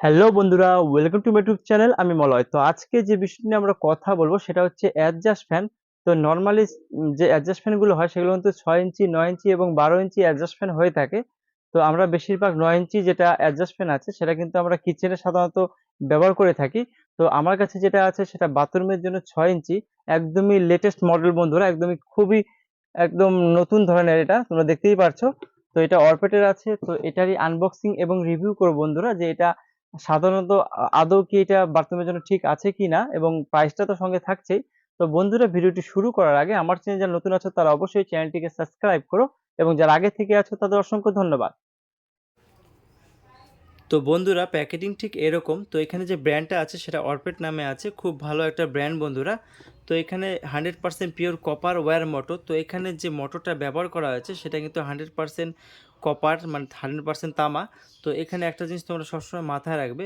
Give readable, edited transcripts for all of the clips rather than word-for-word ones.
Hello বন্ধুরা, welcome to my YouTube channel. আমি মলয়। তো আজকে যে বিষয় নিয়ে আমরা কথা বলবো সেটা হচ্ছে অ্যাডজাস্ট ফ্যান। তো নরমালি যে অ্যাডজাস্ট ফ্যানগুলো হয় সেগুলো কিন্তু 6 ইঞ্চি, 9 ইঞ্চি এবং 12 ইঞ্চি অ্যাডজাস্ট ফ্যান হয়ে থাকে। তো আমরা বেশিরভাগ 9 ইঞ্চি যেটা অ্যাডজাস্ট ফ্যান আছে সেটা কিন্তু আমরা কিচেনে সাধারণত ব্যবহার করে থাকি। তো আমার কাছে যেটা আছে সেটা বাথরুমের জন্য 6 ইঞ্চি, একদমই লেটেস্ট মডেল বন্ধুরা, একদমই খুবই একদম নতুন ধরনের, এটা তোমরা দেখতেই পারছো। তো এটা অরপেটের আছে। তো এটারই আনবক্সিং এবং রিভিউ করব বন্ধুরা, যে এটা সাধারণত আদৌ কি এটা বাথরুমের জন্য ঠিক আছে কিনা, এবং প্রাইসটা তো সঙ্গে থাকছেই। তো বন্ধুরা, ভিডিওটি শুরু করার আগে আমার চ্যানেল যারা নতুন আছো তারা অবশ্যই চ্যানেলটিকে সাবস্ক্রাইব করো, এবং যারা আগে থেকে আছো তাদের অসংখ্য ধন্যবাদ। তো বন্ধুরা, প্যাকেটিং ঠিক এরকম। তো এখানে যে ব্র্যান্ডটা আছে সেটা অরপেট নামে আছে, খুব ভালো একটা ব্র্যান্ড বন্ধুরা। তো এখানে 100% পিওর কপার ওয়্যার মোটর। তো এখানে যে মোটরটা ব্যবহার করা হয়েছে সেটা কিন্তু 100% কপার, মানে 100% তামা। তো এখানে একটা জিনিস তোমরা সবসময় মাথায় রাখবে,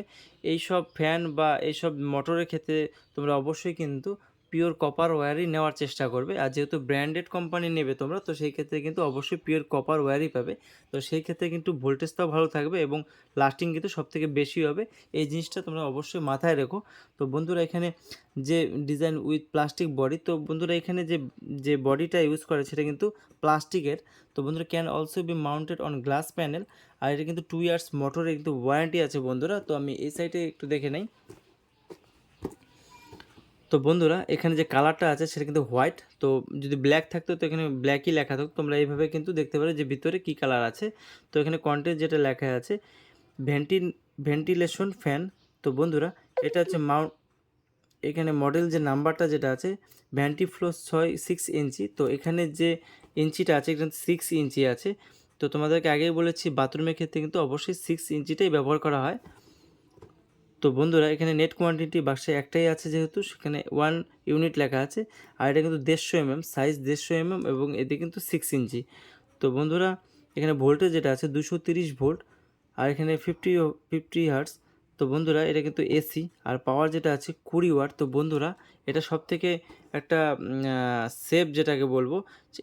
এইসব ফ্যান বা এইসব মোটরের ক্ষেত্রে তোমরা অবশ্যই কিন্তু পিওর কপার ওয়্যারই নেওয়ার চেষ্টা করবে। আর যেহেতু ব্র্যান্ডেড কোম্পানি নেবে তোমরা, তো সেই ক্ষেত্রে কিন্তু অবশ্যই পিওর কপার ওয়্যারই পাবে। তো সেই ক্ষেত্রে কিন্তু ভোল্টেজটাও ভালো থাকবে এবং লাস্টিং কিন্তু সবথেকে বেশি হবে। এই জিনিসটা তোমরা অবশ্যই মাথায় রেখো। তো বন্ধুরা, এখানে যে ডিজাইন উইথ প্লাস্টিক বডি, তো বন্ধুরা এখানে যে যে বডিটা ইউজ করে সেটা কিন্তু প্লাস্টিকের। তো বন্ধুরা, can also be mounted on glass panel. আর এটা কিন্তু 2 ইয়ার্স মোটরের কিন্তু ওয়ারেন্টি আছে বন্ধুরা। তো আমি এই সাইডে একটু দেখে নেই। তো বন্ধুরা, এখানে যে কালারটা আছে সেটা কিন্তু হোয়াইট। তো যদি ব্ল্যাক থাকতো তো এখানে ব্ল্যাকই লেখা থাকতো, তোমরা এইভাবে কিন্তু দেখতে পারো যে ভিতরে কী কালার আছে। তো এখানে কন্টেন্ট যেটা লেখা আছে ভেন্টি ভেন্টিলেশন ফ্যান। তো বন্ধুরা, এটা হচ্ছে এখানে মডেল যে নাম্বারটা যেটা আছে ভ্যান্টিফ্লো 6 ইঞ্চি। তো এখানে যে ইঞ্চিটা আছে এখানে 6 ইঞ্চি আছে। তো তোমাদেরকে আগেই বলেছি বাথরুমের ক্ষেত্রে কিন্তু অবশ্যই 6 ইঞ্চিটাই ব্যবহার করা হয়। তো বন্ধুরা, এখানে নেট কোয়ান্টিটি বাক্সে একটাই আছে, যেহেতু সেখানে 1 ইউনিট লেখা আছে। আর এটা কিন্তু 150 mm সাইজ, 150 mm, এবং এটি কিন্তু 6 ইঞ্চি। তো বন্ধুরা, এখানে ভোল্টেজ যেটা আছে 230 ভোল্ট, আর এখানে 50 হার্টস। তো বন্ধুরা, এটা কিন্তু এসি। আর পাওয়ার যেটা আছে 20 ওয়াট। তো বন্ধুরা, এটা সব থেকে একটা সেফ যেটাকে বলবো,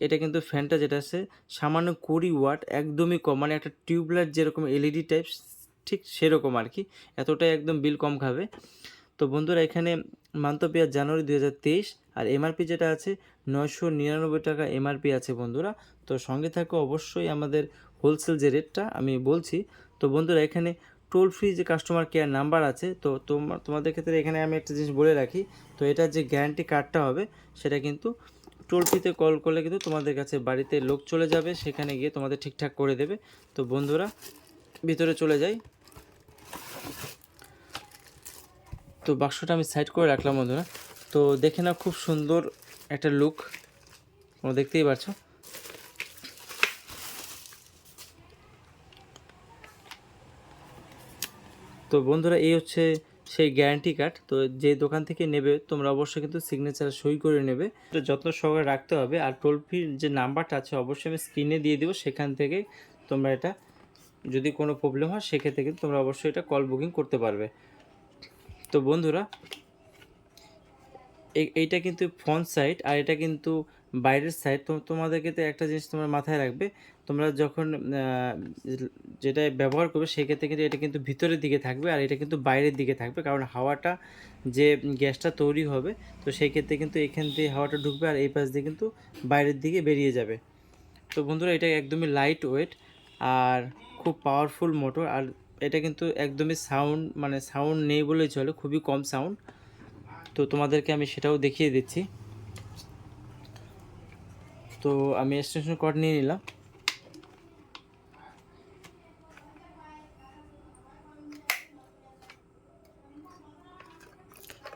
এটা কিন্তু ফ্যানটা যেটা আছে সামান্য 20 ওয়াট, একদমই কম, মানে একটা টিউবলাইট যেরকম এলইডি টাইপ ঠিক সেরকম আর কি, এতটাই একদম বিল কম খাবে। তো বন্ধুরা, এখানে মান্থ পেয়ার জানুয়ারি 2023, আর এমআরপি যেটা আছে 999 টাকা এমআরপি আছে বন্ধুরা। তো সঙ্গে থাকো অবশ্যই আমাদের হোলসেল যে রেটটা আমি বলছি। তো বন্ধুরা, এখানে টোল ফ্রি যে কাস্টমার কেয়ার নাম্বার আছে, তো তোমাদের ক্ষেত্রে এখানে আমি একটা জিনিস বলে রাখি। তো এটার যে গ্যারান্টি কার্ডটা হবে সেটা কিন্তু টোল ফ্রিতে কল করলে কিন্তু তোমাদের কাছে বাড়িতে লোক চলে যাবে, সেখানে গিয়ে তোমাদের ঠিকঠাক করে দেবে। তো বন্ধুরা, ভিতরে চলে যাই। তো বাক্সটা আমি সাইড করে রাখলাম বন্ধুরা। তো দেখে নাও, খুব সুন্দর একটা লুক তোমরা দেখতেই পাচ্ছো। তো বন্ধুরা, এই হচ্ছে সেই গ্যারান্টি কার্ড। তো যে দোকান থেকে নেবে তোমরা অবশ্যই কিন্তু সিগনেচার সই করে নেবে, তো যত্ন সহকারে রাখতে হবে। আর টোল ফ্রির যে নাম্বারটা আছে অবশ্যই আমি স্ক্রিনে দিয়ে দেবো, সেখান থেকে তোমরা এটা যদি কোনো প্রবলেম হয় সেক্ষেত্রে কিন্তু তোমরা অবশ্যই এটা কল বুকিং করতে পারবে। তো বন্ধুরা, এইটা কিন্তু ফ্রন্ট সাইড, আর এটা কিন্তু বাইরের সাইড। তো তোমাদেরকে তো একটা জিনিস তোমরা মাথায় রাখবে, তোমরা যখন যেটা ব্যবহার করবে সেক্ষেত্রে কিন্তু এটা কিন্তু ভিতরের দিকে থাকবে, আর এটা কিন্তু বাইরের দিকে থাকবে, কারণ হাওয়াটা যে গ্যাসটা তৈরি হবে তো সেই ক্ষেত্রে কিন্তু এখান দিয়ে হাওয়াটা ঢুকবে আর এই পাশ দিয়ে কিন্তু বাইরের দিকে বেরিয়ে যাবে। তো বন্ধুরা, এটা একদমই লাইট ওয়েট আর খুব পাওয়ারফুল মোটর। আর এটা কিন্তু একদমই সাউন্ড, মানে সাউন্ড নেই বলেই চলে, খুবই কম সাউন্ড। তো তোমাদেরকে আমি সেটাও দেখিয়ে দিচ্ছি। তো আমি এক্সটেনশন কর্ড নিয়ে নিলাম।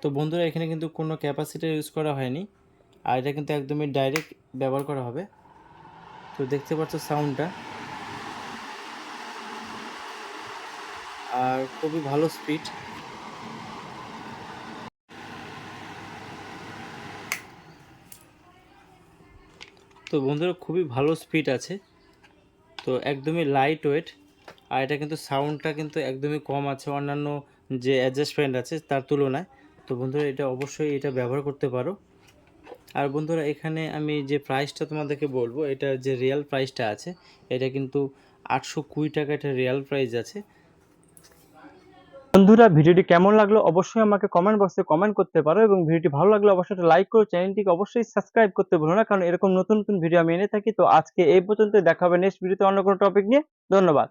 তো বন্ধুরা, এখানে কিন্তু কোনো ক্যাপাসিটার ইউজ করা হয়নি, আর এটা কিন্তু একদমই ডাইরেক্ট ব্যবহার করা হবে। তো দেখতে পাচ্ছ সাউন্ডটা, আর খুবই ভালো স্পিড। তো বন্ধুরা, খুবই ভালো স্পিড আছে। তো একদমই লাইট ওয়েট, আর এটা কিন্তু সাউন্ডটা কিন্তু একদমই কম আছে অন্যান্য যে অ্যাডজাস্টমেন্ট আছে তার তুলনায়। তো বন্ধুরা, এটা অবশ্যই এটা ব্যবহার করতে পারো। আর বন্ধুরা, এখানে আমি যে প্রাইসটা তোমাদেরকে বলবো, এটা যে রিয়েল প্রাইসটা আছে এটা কিন্তু 820 টাকা, এটা রিয়েল প্রাইস আছে। বন্ধুরা, ভিডিওটি কেমন লাগলো অবশ্যই আমাকে কমেন্ট বক্সে কমেন্ট করতে পারো, এবং ভিডিওটি ভালো লাগলে অবশ্যই একটা লাইক করো, চ্যানেলটিকে অবশ্যই সাবস্ক্রাইব করতে ভুলো না, কারণ এরকম নতুন নতুন ভিডিও আমি এনে থাকি। তো আজকে এই পর্যন্ত, দেখা হবে নেক্সট ভিডিওতে অন্য কোনো টপিক নিয়ে। ধন্যবাদ।